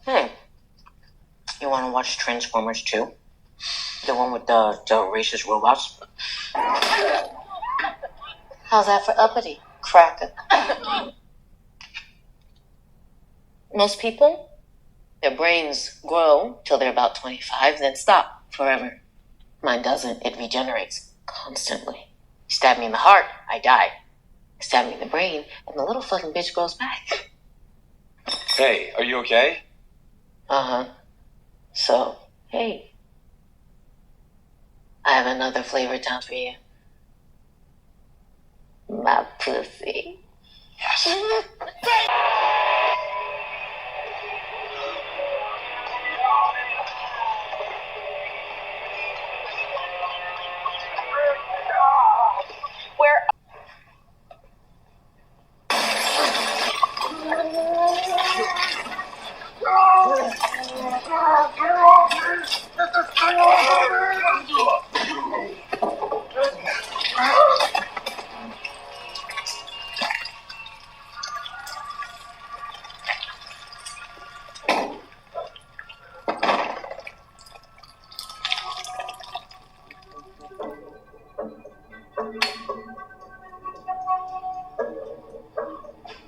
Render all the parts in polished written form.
Hmm. You want to watch Transformers 2? The one with the racist robots? How's that for uppity, cracker? Most people, their brains grow till they're about 25, then stop forever. Mine doesn't. It regenerates constantly. Stab me in the heart, I die. Stab me in the brain, and the little fucking bitch grows back. Hey, are you okay? Uh-huh. So, hey. I have another flavor town for you. My pussy. Yes. Where?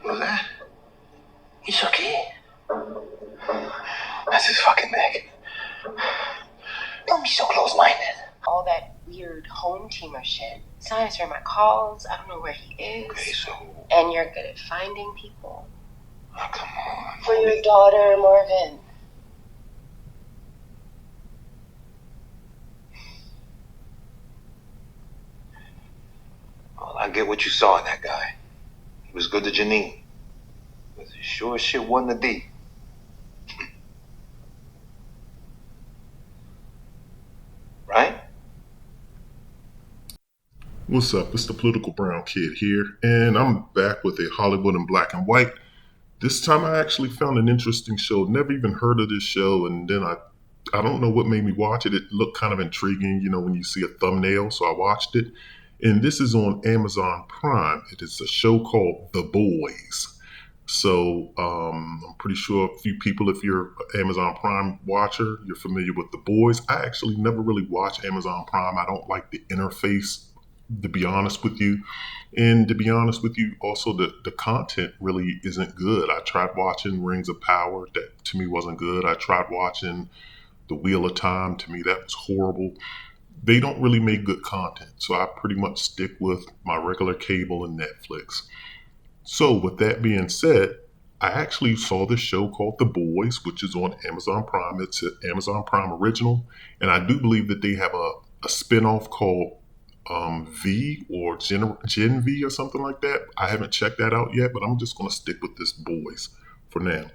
Was that? He's okay. That's his fucking neck. Don't be so close-minded. All that weird home teamer shit. He's not answering my calls. I don't know where he is. Okay, so... And you're good at finding people. Oh, come on. For your daughter, Marvin. Well, I get what you saw in that guy. He was good to Janine. But he sure as shit wasn't a D. Right? What's up? It's the Political Brown Kid here, and I'm back with a Hollywood in Black and White. This time I actually found an interesting show. Never even heard of this show, and then I don't know what made me watch it. It looked kind of intriguing, when you see a thumbnail, so I watched it. And this is on Amazon Prime. It is a show called The Boys. So I'm pretty sure a few people, if you're an Amazon Prime watcher, you're familiar with The Boys. I actually never really watch Amazon Prime. I don't like the interface, to be honest with you. And to be honest with you, also the content really isn't good. I tried watching Rings of Power. That to me wasn't good. I tried watching The Wheel of Time. To me, that was horrible. They don't really make good content. So I pretty much stick with my regular cable and Netflix. So with that being said, I actually saw this show called The Boys, which is on Amazon Prime. It's an Amazon Prime original. And I do believe that they have a spinoff called V or Gen V or something like that. I haven't checked that out yet, but I'm just going to stick with this Boys for now.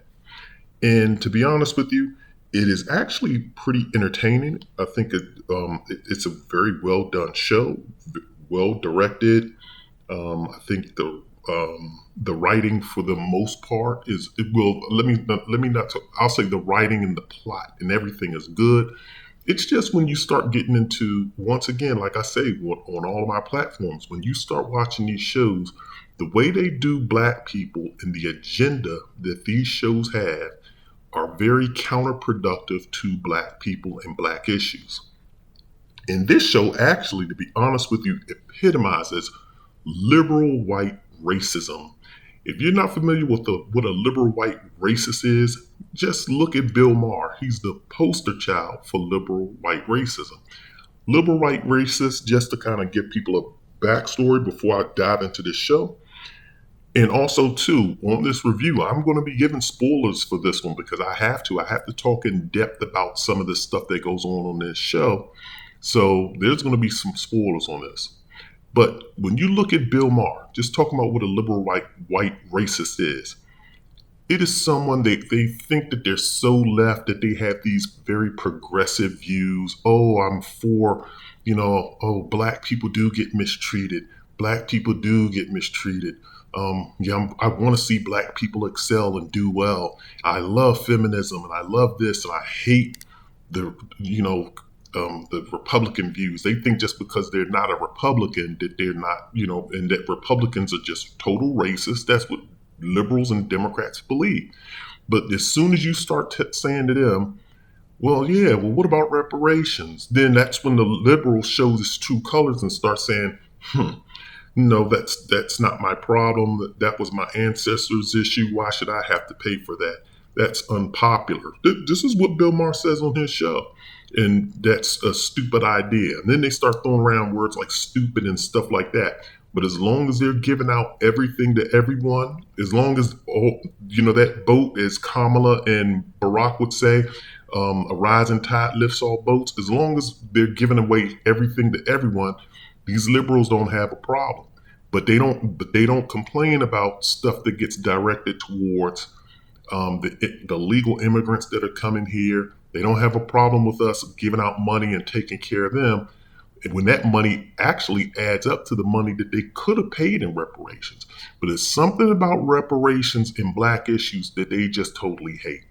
And to be honest with you, it is actually pretty entertaining. I think it's a very well done show, well directed. I think the writing for the most part is I'll say the writing and the plot and everything is good. It's just when you start getting into, once again, like I say, on all of my platforms, when you start watching these shows, the way they do Black people and the agenda that these shows have are very counterproductive to Black people and Black issues. And this show actually, to be honest with you, epitomizes liberal white racism. If you're not familiar with what a liberal white racist is, just look at Bill Maher. He's the poster child for liberal white racism. Liberal white racist, just to kind of give people a backstory before I dive into this show. And also, too, on this review, I'm going to be giving spoilers for this one because I have to. I have to talk in depth about some of the stuff that goes on this show. So there's going to be some spoilers on this. But when you look at Bill Maher, just talking about what a liberal white racist is, it is someone they think that they're so left that they have these very progressive views. Oh, I'm for, Black people do get mistreated. Black people do get mistreated. I want to see Black people excel and do well. I love feminism and I love this and I hate the Republican views. They think just because they're not a Republican that they're not, and that Republicans are just total racists. That's what liberals and Democrats believe. But as soon as you start saying to them, well, yeah, well, what about reparations? Then that's when the liberal shows its true colors and start saying, no, that's not my problem. That was my ancestors' issue. Why should I have to pay for that? That's unpopular. This is what Bill Maher says on his show. And that's a stupid idea. And then they start throwing around words like stupid and stuff like that. But as long as they're giving out everything to everyone, as long as, that boat, as Kamala and Barack would say, a rising tide lifts all boats, as long as they're giving away everything to everyone, these liberals don't have a problem. But they don't complain about stuff that gets directed towards the legal immigrants that are coming here. They don't have a problem with us giving out money and taking care of them. And when that money actually adds up to the money that they could have paid in reparations. But there's something about reparations and black issues that they just totally hate.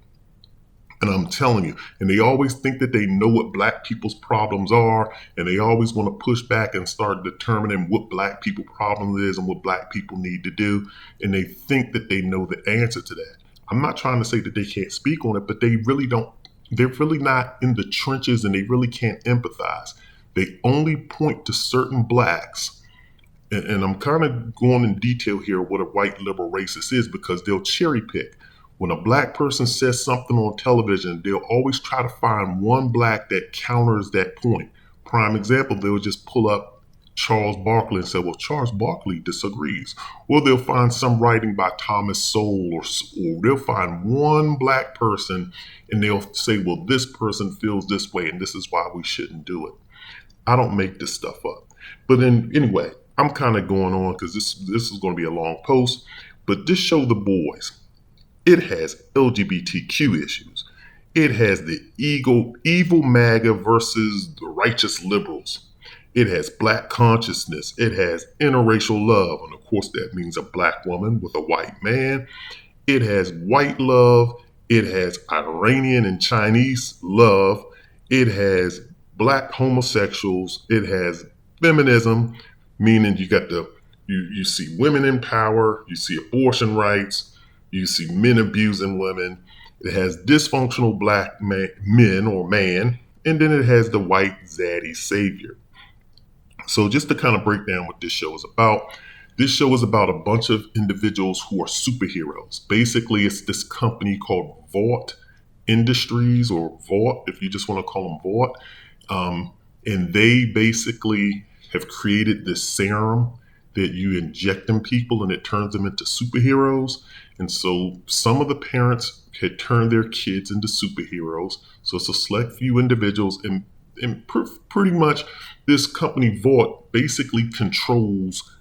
And I'm telling you, and they always think that they know what black people's problems are, and they always want to push back and start determining what black people problem is and what black people need to do. And they think that they know the answer to that. I'm not trying to say that they can't speak on it, but they really don't. They're really not in the trenches, and they really can't empathize. They only point to certain blacks. And I'm kind of going in detail here what a white liberal racist is, because they'll cherry pick. When a black person says something on television, they'll always try to find one black that counters that point. Prime example, they'll just pull up Charles Barkley and say, well, Charles Barkley disagrees. Or they'll find some writing by Thomas Sowell, or they'll find one black person and they'll say, well, this person feels this way and this is why we shouldn't do it. I don't make this stuff up. But then anyway, I'm kind of going on because this is going to be a long post. But this show, The Boys, it has LGBTQ issues. It has the evil MAGA versus the righteous liberals. It has black consciousness. It has interracial love. And of course, that means a black woman with a white man. It has white love. It has Iranian and Chinese love. It has black homosexuals. It has feminism, meaning you see women in power. You see abortion rights. You see men abusing women. It has dysfunctional black men or man. And then it has the white zaddy savior. So just to kind of break down what this show is about a bunch of individuals who are superheroes. Basically, it's this company called Vought Industries, or Vought, if you just want to call them Vought. And they basically have created this serum that you inject in people and it turns them into superheroes. And so some of the parents had turned their kids into superheroes. So it's a select few individuals, and pretty much this company Vought basically controls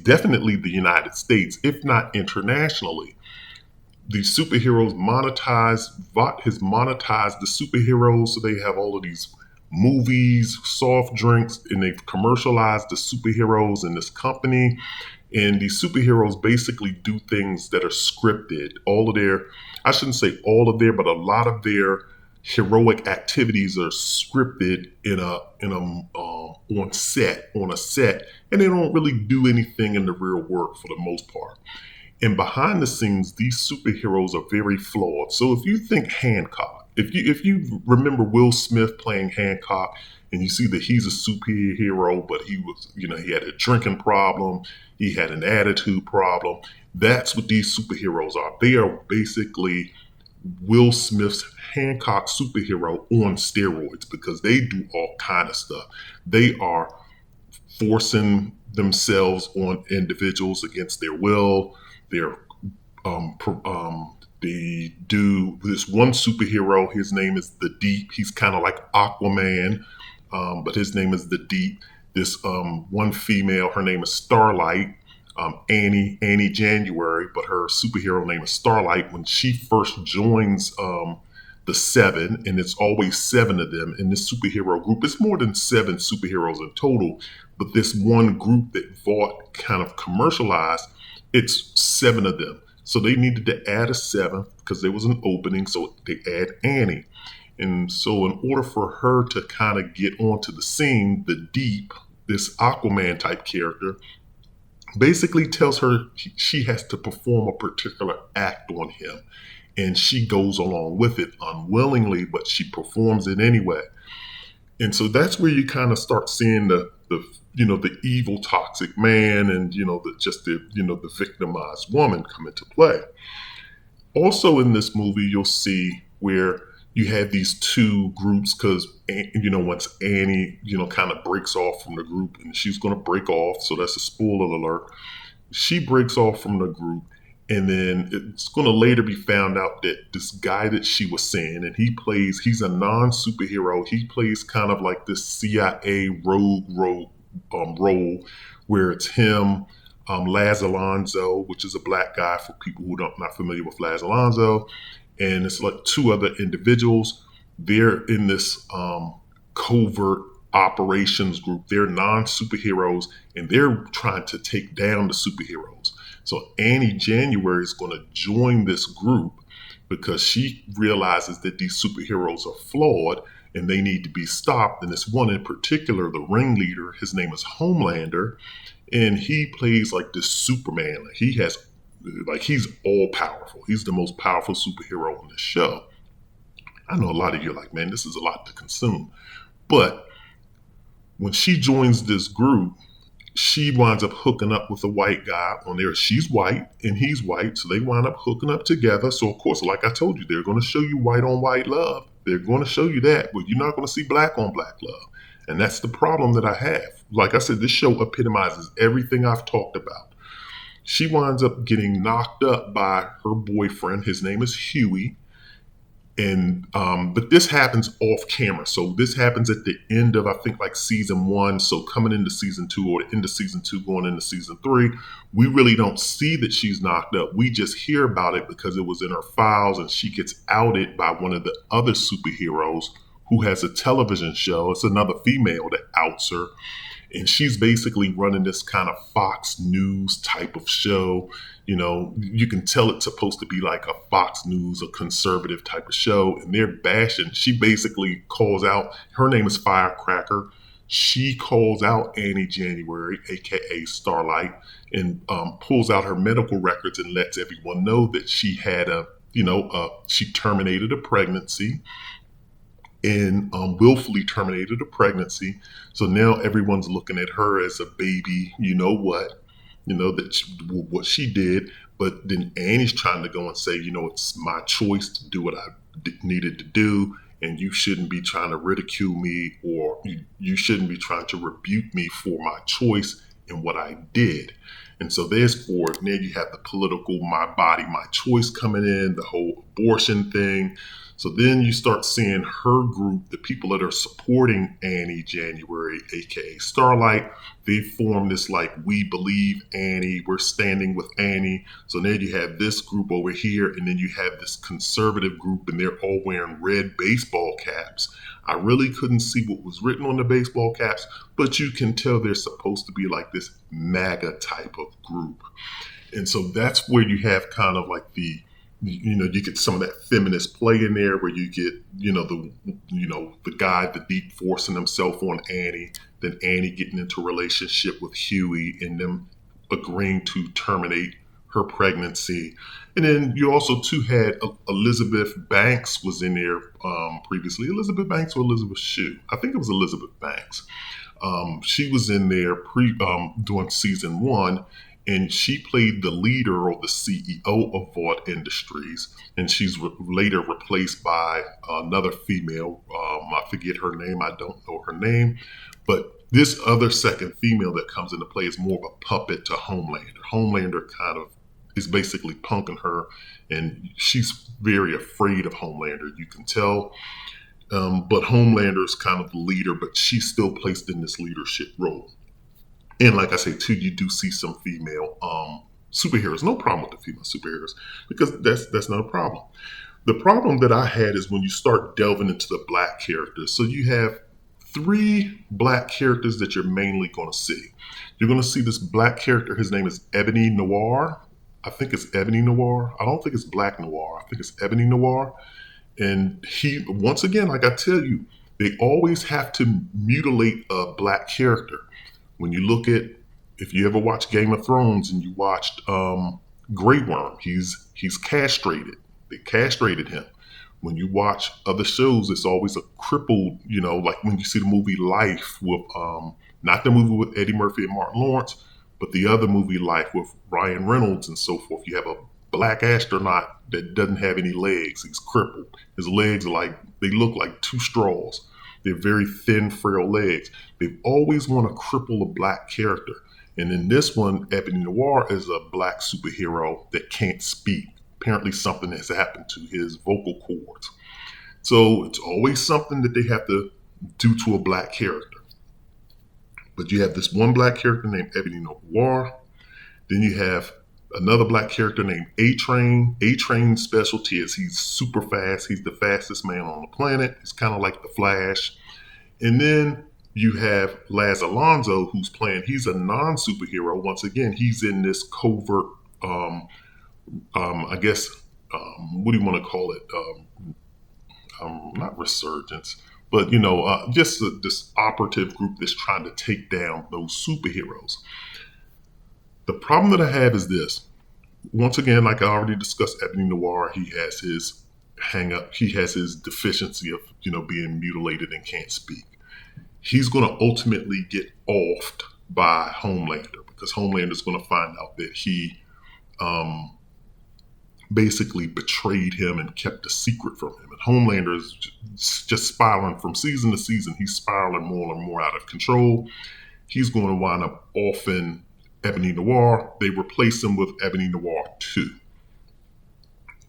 definitely the United States, if not internationally. The superheroes Vought has monetized the superheroes, so they have all of these movies, soft drinks, and they've commercialized the superheroes in this company. And these superheroes basically do things that are scripted. I shouldn't say all of their, but a lot of their heroic activities are scripted on a set, and they don't really do anything in the real work for the most part. And behind the scenes, these superheroes are very flawed. So if you think Hancock, if you remember Will Smith playing Hancock, and you see that he's a superhero, but he had a drinking problem, he had an attitude problem. That's what these superheroes are. They are basically Will Smith's Hancock superhero on steroids, because they do all kind of stuff. They are forcing themselves on individuals against their will. They do this one superhero. His name is the Deep. He's kind of like Aquaman, but his name is the Deep. This one female, her name is Starlight, Annie January, but her superhero name is Starlight. When she first joins the Seven, and it's always seven of them in this superhero group. It's more than seven superheroes in total, but this one group that Vought kind of commercialized, it's seven of them. So they needed to add a seventh because there was an opening, so they add Annie. And so in order for her to kind of get onto the scene, the Deep, this Aquaman type character, basically tells her she has to perform a particular act on him. And she goes along with it unwillingly, but she performs it anyway. And so that's where you kind of start seeing the evil toxic man and the victimized woman come into play. Also in this movie, you'll see where you have these two groups because once Annie kind of breaks off from the group, and she's going to break off, so that's a spoiler alert. She breaks off from the group, and then it's going to later be found out that this guy that she was seeing, and he's a non-superhero. He plays kind of like this CIA rogue role where it's him, Laz Alonzo, which is a black guy for people who not familiar with Laz Alonzo, and it's like two other individuals. They're in this covert operations group. They're non-superheroes, and they're trying to take down the superheroes. So Annie January is going to join this group because she realizes that these superheroes are flawed and they need to be stopped. And this one in particular, the ringleader, his name is Homelander, and he plays like this Superman. He's all powerful. He's the most powerful superhero on the show. I know a lot of you are like, man, this is a lot to consume. But when she joins this group, she winds up hooking up with a white guy on there. She's white and he's white, so they wind up hooking up together. So, of course, like I told you, they're going to show you white on white love. They're going to show you that, but you're not going to see black on black love. And that's the problem that I have. Like I said, this show epitomizes everything I've talked about. She winds up getting knocked up by her boyfriend. His name is Huey. And but this happens off camera. So this happens at the end of, I think, like season 1. So coming into season 2 or into season 2 going into season 3, we really don't see that she's knocked up. We just hear about it because it was in her files, and she gets outed by one of the other superheroes who has a television show. It's another female that outs her. And she's basically running this kind of Fox News type of show. You can tell it's supposed to be like a Fox News, a conservative type of show. And they're bashing. She basically calls out, her name is Firecracker. She calls out Annie January, aka Starlight, and pulls out her medical records and lets everyone know that she had she terminated a pregnancy. And willfully terminated a pregnancy. So now everyone's looking at her as a baby, what she did. But then Annie's trying to go and say, it's my choice to do what I needed to do. And you shouldn't be trying to ridicule me, or you shouldn't be trying to rebuke me for my choice and what I did. And so therefore, now you have the political, my body, my choice coming in, the whole abortion thing. So then you start seeing her group, the people that are supporting Annie January, aka Starlight. They form this like, we believe Annie, we're standing with Annie. So then you have this group over here, and then you have this conservative group, and they're all wearing red baseball caps. I really couldn't see what was written on the baseball caps, but you can tell they're supposed to be like this MAGA type of group. And so that's where you have kind of like you get some of that feminist play in there, where you get, the guy, the deep forcing himself on Annie, then Annie getting into a relationship with Huey and them agreeing to terminate her pregnancy. And then you also too had Elizabeth Banks was in there previously. Elizabeth Banks or Elizabeth Shue? I think it was Elizabeth Banks. She was in there during season 1. And she played the leader or the CEO of Vought Industries. And she's later replaced by another female. I forget her name. I don't know her name. But this other second female that comes into play is more of a puppet to Homelander. Homelander kind of is basically punking her. And she's very afraid of Homelander, you can tell. But Homelander is kind of the leader, but she's still placed in this leadership role. And like I say, too, you do see some female superheroes. No problem with the female superheroes, because that's not a problem. The problem that I had is when you start delving into the black characters. So you have 3 black characters that you're mainly going to see. You're going to see this black character. His name is Ebony Noir. I think it's Ebony Noir. I don't think it's Black Noir. I think it's Ebony Noir. And he, once again, like I tell you, they always have to mutilate a black character. When you look at if you ever watched Game of Thrones and you watched Grey Worm, he's castrated. They castrated him. When you watch other shows, it's always a crippled, like when you see the movie Life with, not the movie with Eddie Murphy and Martin Lawrence, but the other movie Life with Ryan Reynolds and so forth. You have a black astronaut that doesn't have any legs. He's crippled. His legs they look like two straws. They're very thin, frail legs. They've always want to cripple a black character. And in this one, Ebony Noir is a black superhero that can't speak. Apparently something has happened to his vocal cords. So it's always something that they have to do to a black character. But you have this one black character named Ebony Noir. Then you have another black character named A-Train. A-Train's specialty is he's super fast. He's the fastest man on the planet. He's kind of like the Flash. And then you have Laz Alonzo, he's a non-superhero. Once again, he's in this covert, I guess, what do you want to call it? Not resurgence, but, just this operative group that's trying to take down those superheroes. The problem that I have is this. Once again, like I already discussed, Ebony Noir, he has his hang up. He has his deficiency of, being mutilated and can't speak. He's going to ultimately get offed by Homelander because Homelander's going to find out that he basically betrayed him and kept a secret from him. And Homelander is just spiraling from season to season. He's spiraling more and more out of control. He's going to wind up offing Ebony Noir. They replace him with Ebony Noir 2.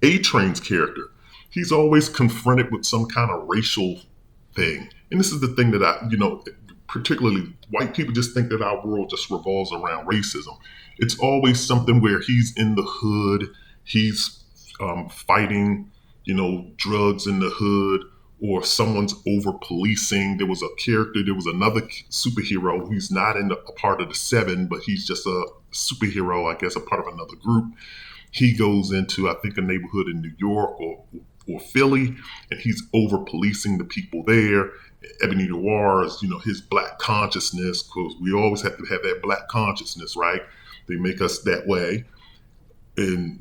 A-Train's character, he's always confronted with some kind of racial thing. And this is the thing that particularly white people just think that our world just revolves around racism. It's always something where he's in the hood, he's fighting, drugs in the hood, or someone's over policing. There was another superhero who's not a part of the Seven, but he's just a superhero, I guess, a part of another group. He goes into, I think, a neighborhood in New York or Philly, and he's over policing the people there. Ebony Noir is, his black consciousness, because we always have to have that black consciousness, right? They make us that way. And,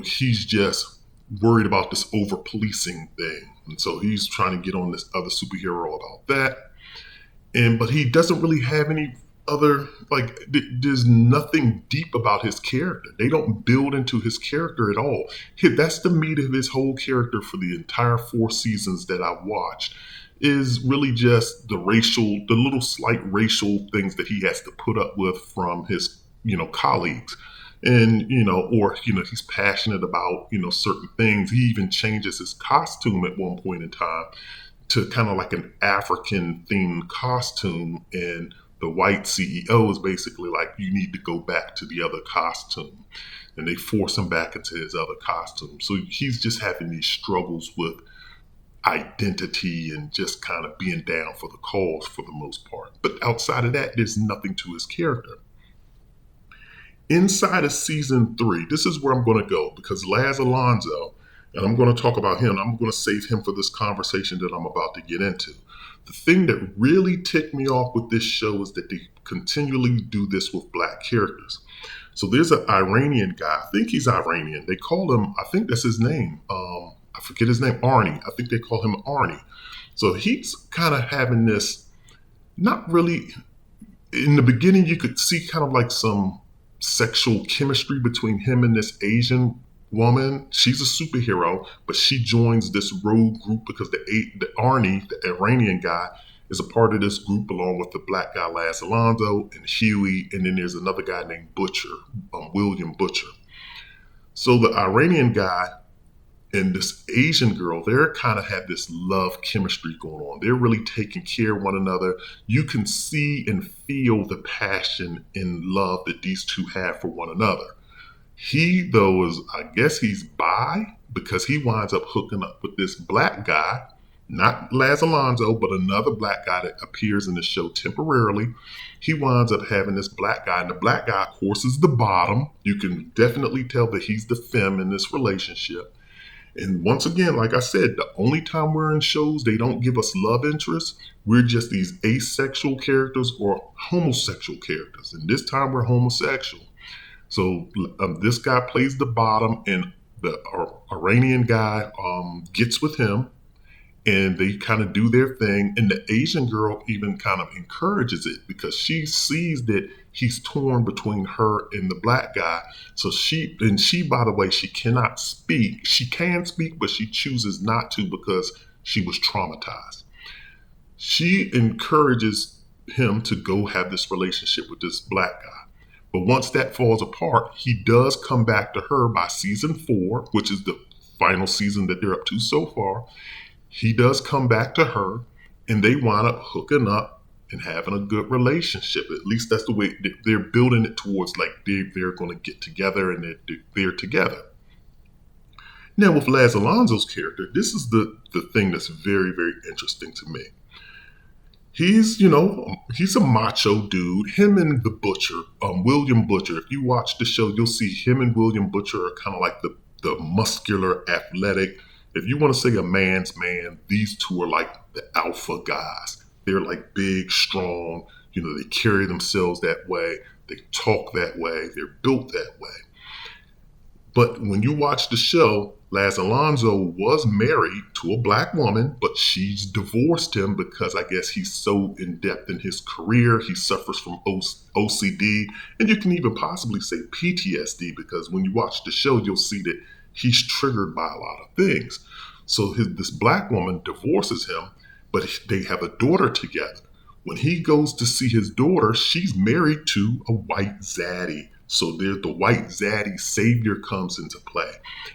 he's just worried about this over policing thing. And so he's trying to get on this other superhero about that. But he doesn't really have any other, there's nothing deep about his character. They don't build into his character at all. That's the meat of his whole character for the entire 4 seasons that I've watched, is really just the little slight racial things that he has to put up with from his, colleagues. And, he's passionate about, certain things. He even changes his costume at one point in time to kind of like an African themed costume. And the white CEO is basically like, you need to go back to the other costume. And they force him back into his other costume. So he's just having these struggles with identity and just kind of being down for the cause for the most part. But outside of that, there's nothing to his character. Inside of season 3, this is where I'm going to go, because Laz Alonzo, and I'm going to talk about him, I'm going to save him for this conversation that I'm about to get into. The thing that really ticked me off with this show is that they continually do this with black characters. So there's an Iranian guy, I think he's Iranian. They call him, I think that's his name. I forget his name, Arnie. I think they call him Arnie. So he's kind of having this, not really, in the beginning you could see kind of like some sexual chemistry between him and this Asian woman. She's a superhero, but she joins this rogue group because the Arnie, the Iranian guy, is a part of this group along with the black guy Laz Alonzo and Huey, and then there's another guy named Butcher, William Butcher. So the Iranian guy and this Asian girl, they're kind of have this love chemistry going on. They're really taking care of one another. You can see and feel the passion and love that these two have for one another. He, though, I guess he's bi, because he winds up hooking up with this black guy, not Laz Alonzo, but another black guy that appears in the show temporarily. He winds up having this black guy, and the black guy, of course, is the bottom. You can definitely tell that he's the femme in this relationship. And once again, like I said, the only time we're in shows they don't give us love interests, we're just these asexual characters or homosexual characters. And this time we're homosexual. So this guy plays the bottom, and the Iranian guy gets with him, and they kind of do their thing. And the Asian girl even kind of encourages it because she sees that he's torn between her and the black guy. So she, by the way, she cannot speak. She can speak, but she chooses not to because she was traumatized. She encourages him to go have this relationship with this black guy. But once that falls apart, he does come back to her by season 4, which is the final season that they're up to so far. He does come back to her, and they wind up hooking up and having a good relationship. At least that's the way they're building it towards, like they're going to get together and they're together. Now with Laz Alonzo's character, this is the thing that's very, very interesting to me. He's a macho dude. Him and the Butcher, William Butcher. If you watch the show, you'll see him and William Butcher are kind of like the muscular, athletic. If you want to say a man's man, these two are like the alpha guys. They're like big, strong. They carry themselves that way. They talk that way. They're built that way. But when you watch the show, Laz Alonzo was married to a black woman, but she's divorced him because I guess he's so in depth in his career. He suffers from OCD, and you can even possibly say PTSD, because when you watch the show, you'll see that he's triggered by a lot of things. So this black woman divorces him, but they have a daughter together. When he goes to see his daughter, she's married to a white zaddy. So there, the white zaddy savior comes into play.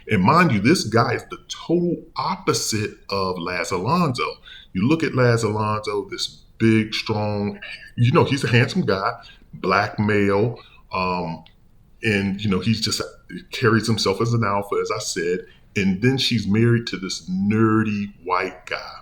And mind you, this guy is the total opposite of Laz Alonzo. You look at Laz Alonzo, this big, strong, he's a handsome guy, black male, and he's just carries himself as an alpha, as I said. And then she's married to this nerdy white guy.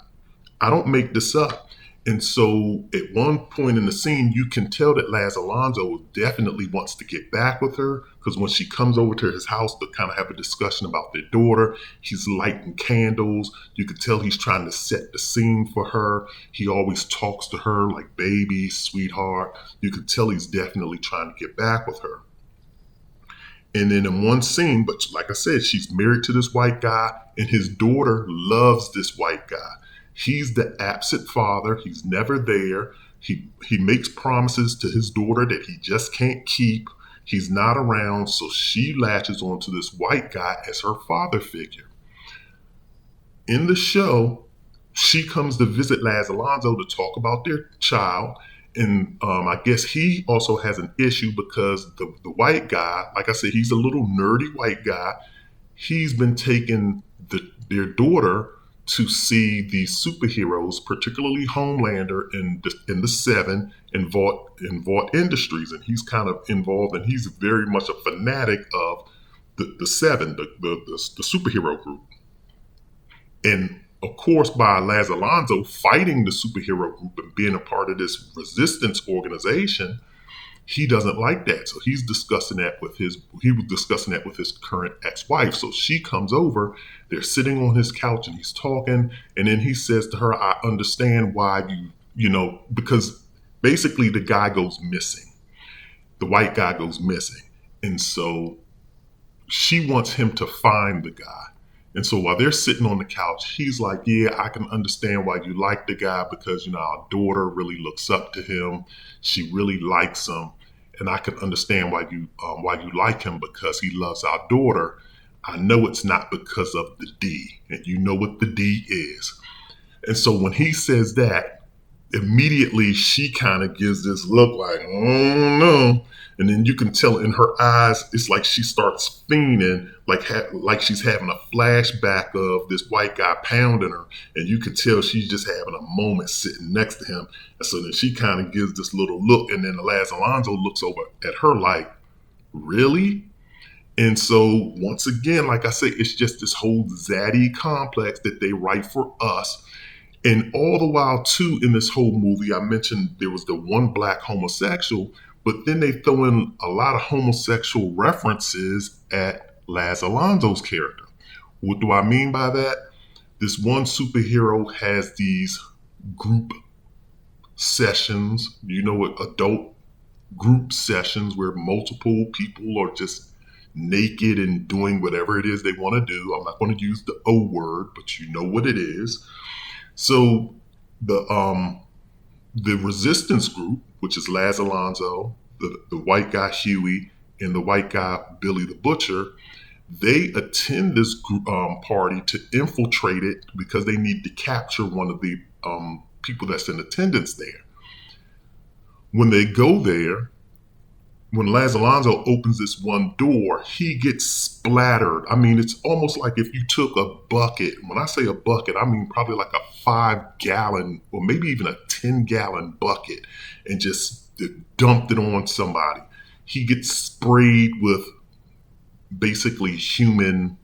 I don't make this up. And so at one point in the scene, you can tell that Laz Alonzo definitely wants to get back with her, because when she comes over to his house to kind of have a discussion about their daughter, he's lighting candles. You can tell he's trying to set the scene for her. He always talks to her like baby, sweetheart. You can tell he's definitely trying to get back with her. And then in one scene, but like I said, she's married to this white guy, and his daughter loves this white guy. He's the absent father. He's never there. He makes promises to his daughter that he just can't keep. He's not around, so she latches onto this white guy as her father figure. In the show, she comes to visit Laz Alonzo to talk about their child. And I guess he also has an issue because the white guy, like I said, he's a little nerdy white guy. He's been taking their daughter to see these superheroes, particularly Homelander in the Seven and Vought Industries, and he's kind of involved, and he's very much a fanatic of the Seven, the superhero group. And of course, by Laz Alonzo fighting the superhero group and being a part of this resistance organization, he doesn't like that. So he was discussing that with his current ex-wife. So she comes over, they're sitting on his couch and he's talking. And then he says to her, I understand why because basically the guy goes missing. The white guy goes missing. And so she wants him to find the guy. And so while they're sitting on the couch, he's like, yeah, I can understand why you like the guy, because, our daughter really looks up to him. She really likes him. And I can understand why you like him, because he loves our daughter. I know it's not because of the D, and you know what the D is. And so when he says that, immediately she kind of gives this look like, oh no. And then you can tell in her eyes, it's like she starts fiending, like she's having a flashback of this white guy pounding her. And you can tell she's just having a moment sitting next to him. And so then she kind of gives this little look. And then Laz Alonzo looks over at her like, really? And so once again, like I say, it's just this whole zaddy complex that they write for us. And all the while, too, in this whole movie, I mentioned there was the one black homosexual, but then they throw in a lot of homosexual references at Laz Alonzo's character. What do I mean by that? This one superhero has these group sessions, what adult group sessions where multiple people are just naked and doing whatever it is they want to do. I'm not going to use the O word, but you know what it is. So the resistance group, which is Laz Alonzo, the white guy Huey, and the white guy Billy the Butcher, they attend this party to infiltrate it because they need to capture one of the people that's in attendance there. When they go there, when Laz Alonzo opens this one door, he gets splattered. I mean, it's almost like if you took a bucket. When I say a bucket, I mean probably like a 5-gallon or maybe even a 10-gallon bucket and just dumped it on somebody. He gets sprayed with basically human,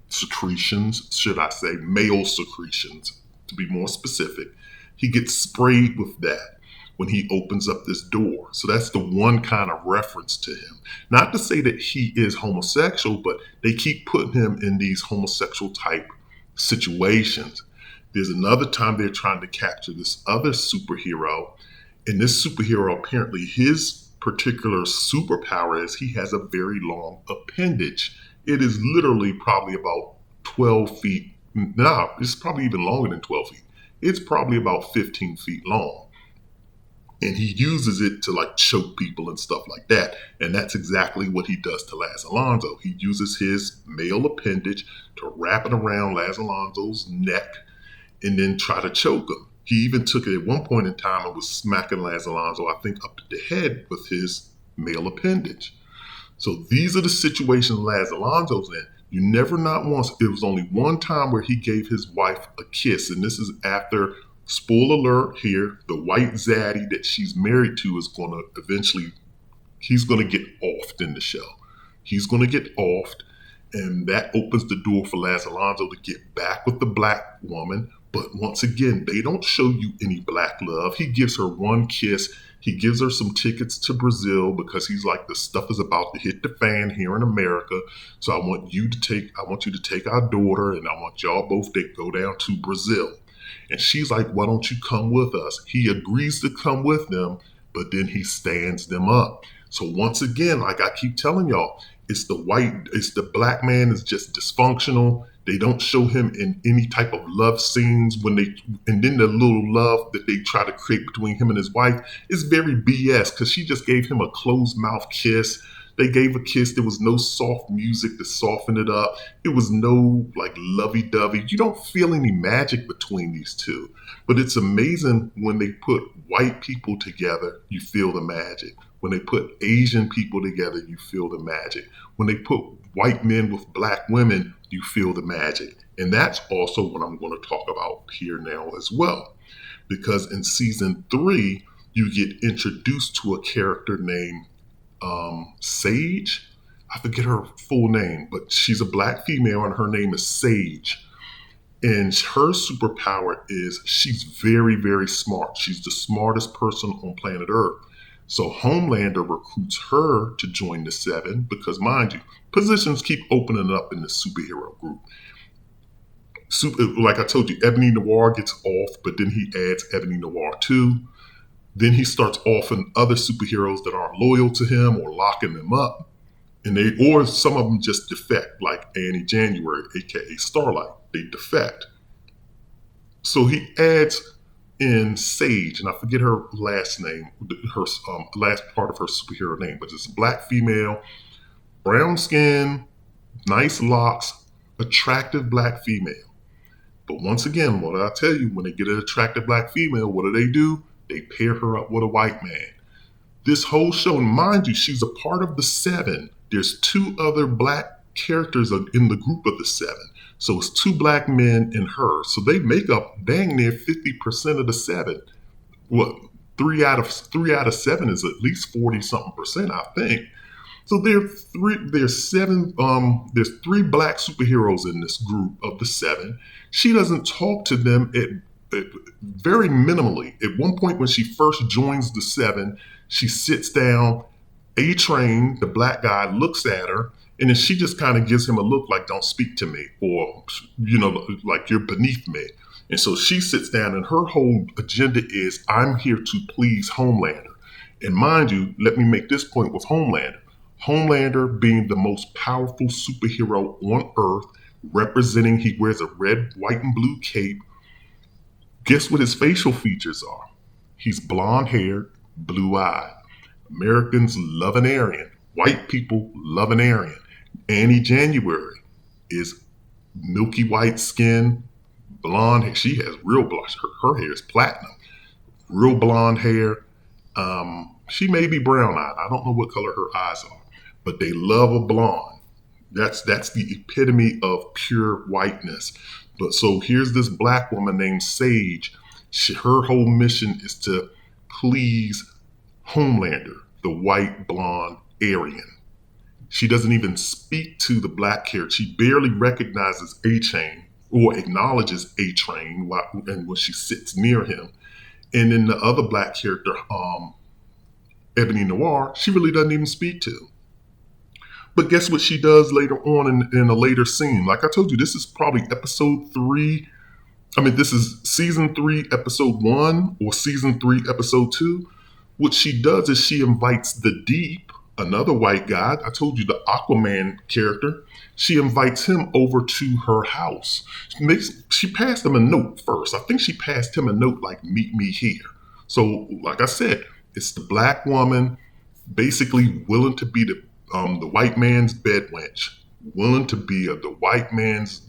secretions, should I say, male secretions, to be more specific. He gets sprayed with that when he opens up this door. So that's the one kind of reference to him. Not to say that he is homosexual, but they keep putting him in these homosexual type situations. There's another time they're trying to capture this other superhero, and this superhero, apparently his particular superpower is he has a very long appendage. It is literally probably about 12 feet. No, it's probably even longer than 12 feet. It's probably about 15 feet long. And he uses it to like choke people and stuff like that. And that's exactly what he does to Laz Alonzo. He uses his male appendage to wrap it around Laz Alonzo's neck and then try to choke him. He even took it at one point in time and was smacking Laz Alonzo, I think, up the head with his male appendage. So these are the situations Laz Alonzo's in. You never, not once, it was only one time where he gave his wife a kiss. And this is after, spoiler alert here, the white zaddy that she's married to is going to eventually, he's going to get offed in the show. He's going to get offed. And that opens the door for Laz Alonzo to get back with the black woman. But once again, they don't show you any black love. He gives her one kiss. He gives her some tickets to Brazil because he's like, the stuff is about to hit the fan here in America. So I want you to take our daughter and I want y'all both to go down to Brazil. And she's like, why don't you come with us? He agrees to come with them, but then he stands them up. So once again, like I keep telling y'all, it's the black man is just dysfunctional. They don't show him in any type of love scenes and then the little love that they try to create between him and his wife is very BS because she just gave him a closed mouth kiss. They gave a kiss. There was no soft music to soften it up. It was no like lovey-dovey. You don't feel any magic between these two. But it's amazing when they put white people together, you feel the magic. When they put Asian people together, you feel the magic. When they put white men with black women, you feel the magic. And that's also what I'm going to talk about here now as well. Because in season 3, you get introduced to a character named Sage. I forget her full name, but she's a black female and her name is Sage. And her superpower is she's very, very smart. She's the smartest person on planet Earth. So Homelander recruits her to join the Seven because, mind you, positions keep opening up in the superhero group. Like I told you, Ebony Noir gets off, but then he adds Ebony Noir 2. Then he starts offing other superheroes that aren't loyal to him or locking them up. Or some of them just defect, like Annie January, aka Starlight. They defect. So he adds in Sage, and I forget her last name, her last part of her superhero name, but it's a black female, brown skin, nice locks, attractive black female. But once again, what did I tell you? When they get an attractive black female, what do? They pair her up with a white man. This whole show, mind you, she's a part of the Seven. There's 2 other black characters in the group of the 7. So it's 2 black men and her. So they make up dang near 50% of the 7. What? 3 out of 7 is at least 40-something%, I think. So there's 3 black superheroes in this group of the 7. She doesn't talk to them very minimally. At one point when she first joins the 7, she sits down A-Train, the black guy, looks at her, and then she just kind of gives him a look like, don't speak to me, or, like you're beneath me. And so she sits down, and her whole agenda is, I'm here to please Homelander. And mind you, let me make this point with Homelander. Homelander being the most powerful superhero on Earth, representing, he wears a red, white, and blue cape. Guess what his facial features are? He's blonde haired, blue eyed. Americans love an Aryan. White people love an Aryan. Annie January is milky white skin, blonde hair. She has real blonde. Her hair is platinum. Real blonde hair. She may be brown eyed. I don't know what color her eyes are, but they love a blonde. That's the epitome of pure whiteness. But so here's this black woman named Sage. Her whole mission is to please Homelander, the white blonde Aryan. She doesn't even speak to the black character. She barely recognizes A-Chain or acknowledges A-Train and when she sits near him. And then the other black character, Ebony Noir, she really doesn't even speak to. But guess what she does later on in a later scene? Like I told you, this is probably episode 3. This is season 3, episode 1, or season 3, episode 2. What she does is she invites the Deep, another white guy. I told you, the Aquaman character. She invites him over to her house. She passed him a note first. I think she passed him a note like, meet me here. So, like I said, it's the black woman basically willing to be the white man's bed wench, willing to be the white man's,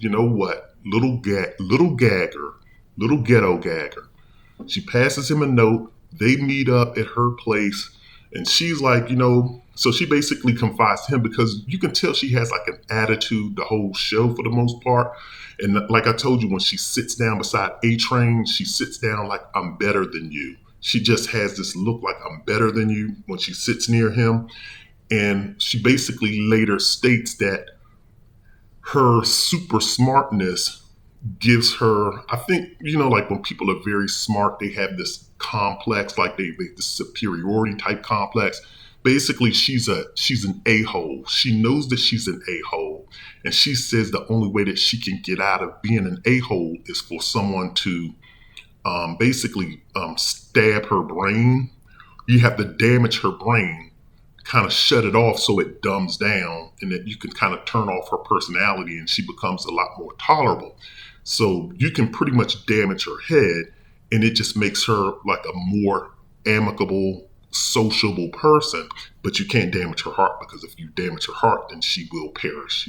little gagger, little ghetto gagger. She passes him a note. They meet up at her place, and she's like, so she basically confides to him because you can tell she has like an attitude the whole show for the most part. And like I told you, when she sits down beside A-Train, she sits down like, I'm better than you. She just has this look like, I'm better than you when she sits near him. And she basically later states that her super smartness gives her, I think, like when people are very smart, they have this complex, like this superiority type complex. Basically, she's an a-hole. She knows that she's an a-hole. And she says the only way that she can get out of being an a-hole is for someone to basically stab her brain. You have to damage her brain, kind of shut it off so it dumbs down, and that you can kind of turn off her personality and she becomes a lot more tolerable. So you can pretty much damage her head, and it just makes her like a more amicable, sociable person. But you can't damage her heart, because if you damage her heart, then she will perish.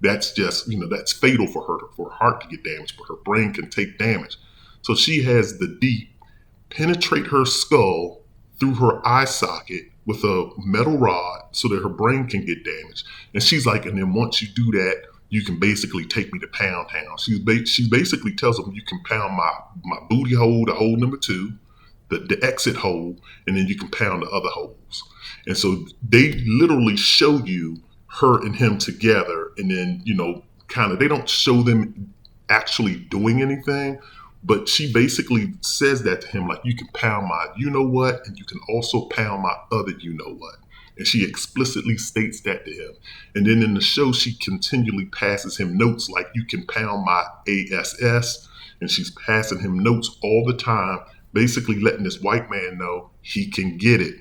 That's just, that's fatal for her heart to get damaged, but her brain can take damage. So she has the Deep penetrate her skull through her eye socket with a metal rod so that her brain can get damaged. And she's like, and then once you do that, you can basically take me to Pound Town. She basically tells him, you can pound my booty hole, the hole number 2, the exit hole, and then you can pound the other holes. And so they literally show you her and him together, and then, they don't show them actually doing anything, but she basically says that to him, like, you can pound my you-know-what, and you can also pound my other you-know-what. And she explicitly states that to him. And then in the show, she continually passes him notes like, you can pound my ASS. And she's passing him notes all the time, basically letting this white man know he can get it.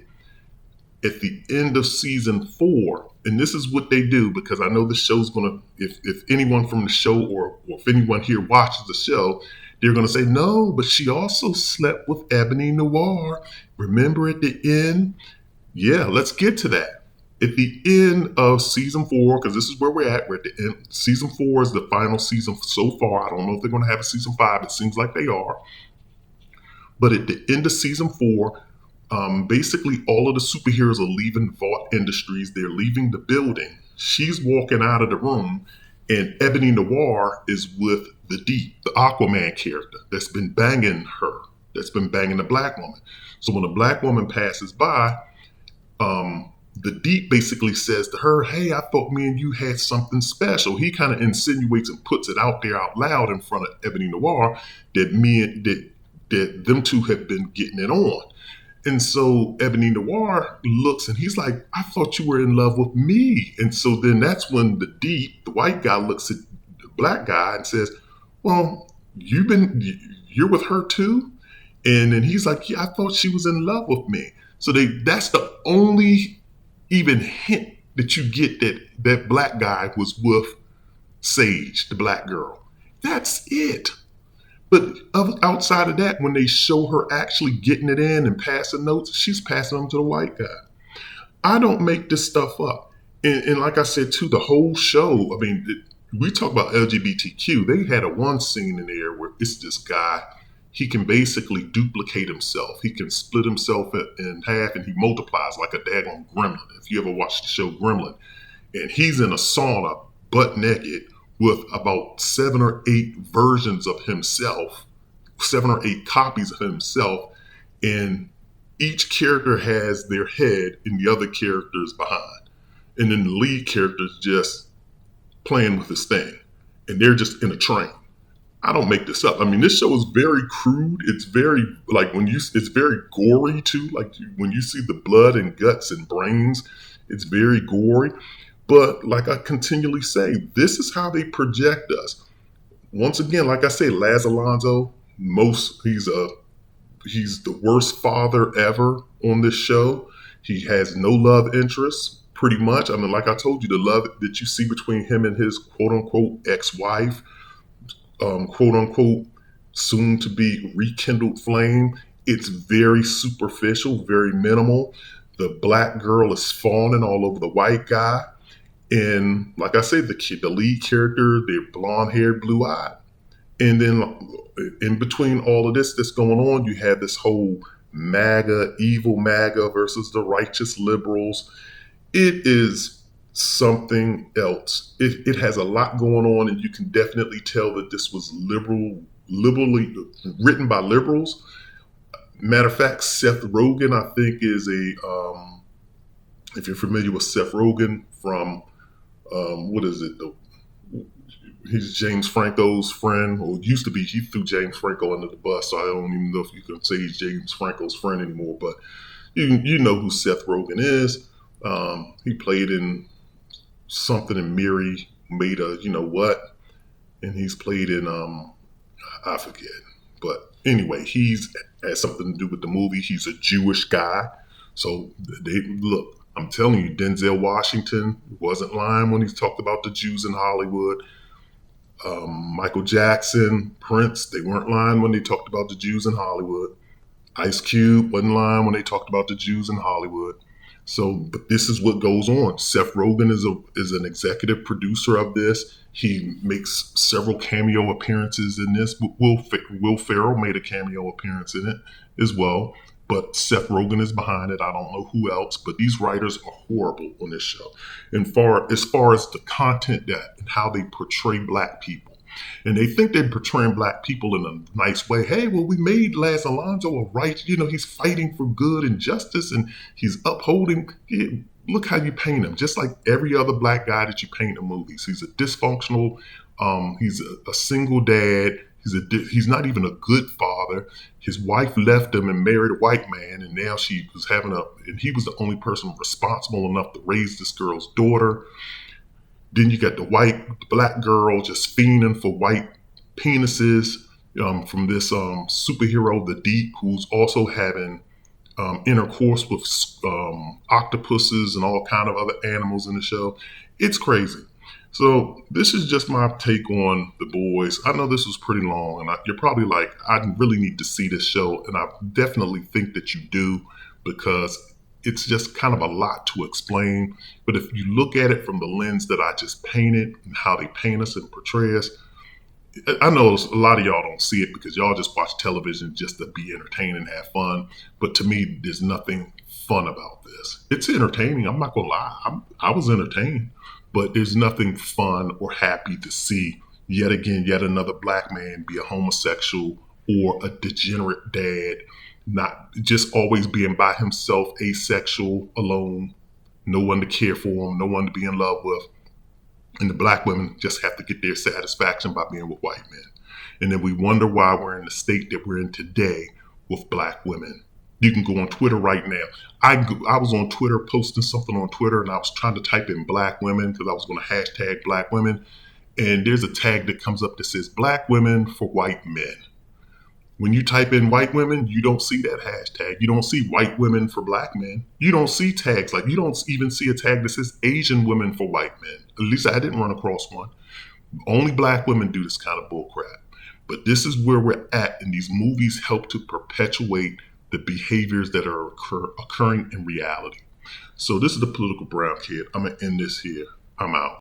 At the end of season 4, and this is what they do, because I know the show's going to, if anyone from the show or if anyone here watches the show, they're going to say, no, but she also slept with Ebony Noir. Remember at the end? Yeah, let's get to that. At the end of season 4, because this is where we're at. We're at the end. Season 4 is the final season so far. I don't know if they're going to have a season 5. It seems like they are. But at the end of season 4, basically all of the superheroes are leaving Vought Industries. They're leaving the building. She's walking out of the room, and Ebony Noir is with the Deep, the Aquaman character that's been banging her, that's been banging the black woman. So when the black woman passes by, the Deep basically says to her, hey, I thought me and you had something special. He kind of insinuates and puts it out there out loud in front of Ebony Noir that them two have been getting it on. And so Ebony Noir looks and he's like, I thought you were in love with me. And so then that's when the white guy looks at the black guy and says, well, you're with her too? And then he's like, yeah, I thought she was in love with me. So that's the only even hint that you get that black guy was with Sage, the black girl. That's it. But outside of that, when they show her actually getting it in and passing notes, she's passing them to the white guy. I don't make this stuff up. And like I said, too, the whole show, I mean, we talk about LGBTQ. They had a one scene in there where it's this guy. He can basically duplicate himself. He can split himself in half and he multiplies like a daggone gremlin. If you ever watched the show Gremlin. And he's in a sauna, butt naked, with about 7 or 8 versions of himself, 7 or 8 copies of himself, and each character has their head and the other characters behind. And then the lead character's just playing with his thing. And they're just in a train. I don't make this up. I mean, this show is very crude. It's very, like, it's very gory too. Like, when you see the blood and guts and brains, it's very gory. But like I continually say, this is how they project us. Once again, like I say, Laz Alonzo, he's the worst father ever on this show. He has no love interest, pretty much. I mean, like I told you, the love that you see between him and his quote unquote ex-wife, quote unquote soon to be rekindled flame, it's very superficial, very minimal. The black girl is fawning all over the white guy. And like I said, the lead character, they're blonde haired, blue eyed. And then in between all of this that's going on, you have this whole evil MAGA versus the righteous liberals. It is something else. It has a lot going on, and you can definitely tell that this was liberally written by liberals. Matter of fact, Seth Rogen, I think, is if you're familiar with Seth Rogen from what is it? He's James Franco's friend, or used to be. He threw James Franco under the bus, so I don't even know if you can say he's James Franco's friend anymore. But you know who Seth Rogen is. He played in something in Miri, made a you know what, and he's played in I forget. But anyway, he's has something to do with the movie. He's a Jewish guy, so they look. I'm telling you, Denzel Washington wasn't lying when he talked about the Jews in Hollywood. Michael Jackson, Prince, they weren't lying when they talked about the Jews in Hollywood. Ice Cube wasn't lying when they talked about the Jews in Hollywood. So, but this is what goes on. Seth Rogen is an executive producer of this. He makes several cameo appearances in this. Will Ferrell made a cameo appearance in it as well. But Seth Rogen is behind it. I don't know who else, but these writers are horrible on this show. And as far as the content and how they portray black people. And they think they're portraying black people in a nice way. Hey, well, we made Laz Alonzo a right, he's fighting for good and justice and he's upholding. Look how you paint him, just like every other black guy that you paint in movies. He's a dysfunctional, he's a single dad. He's not even a good father. His wife left him and married a white man, and now she was and he was the only person responsible enough to raise this girl's daughter. Then you got the black girl just fiending for white penises from this superhero, the Deep, who's also having intercourse with octopuses and all kind of other animals in the show. It's crazy. So this is just my take on The Boys. I know this was pretty long, and you're probably like, I really need to see this show, and I definitely think that you do, because it's just kind of a lot to explain. But if you look at it from the lens that I just painted and how they paint us and portray us, I know a lot of y'all don't see it because y'all just watch television just to be entertained and have fun. But to me, there's nothing fun about this. It's entertaining. I'm not going to lie. I was entertained. But there's nothing fun or happy to see yet another black man be a homosexual or a degenerate dad, not just always being by himself, asexual, alone, no one to care for him, no one to be in love with. And the black women just have to get their satisfaction by being with white men. And then we wonder why we're in the state that we're in today with black women. You can go on Twitter right now. I was on Twitter posting something on Twitter, and I was trying to type in black women because I was going to hashtag black women. And there's a tag that comes up that says black women for white men. When you type in white women, you don't see that hashtag. You don't see white women for black men. You don't see tags like, you don't even see a tag that says Asian women for white men. At least I didn't run across one. Only black women do this kind of bullcrap. But this is where we're at, and these movies help to perpetuate the behaviors that are occurring in reality. So this is the Political Brown Kid. I'm going to end this here. I'm out.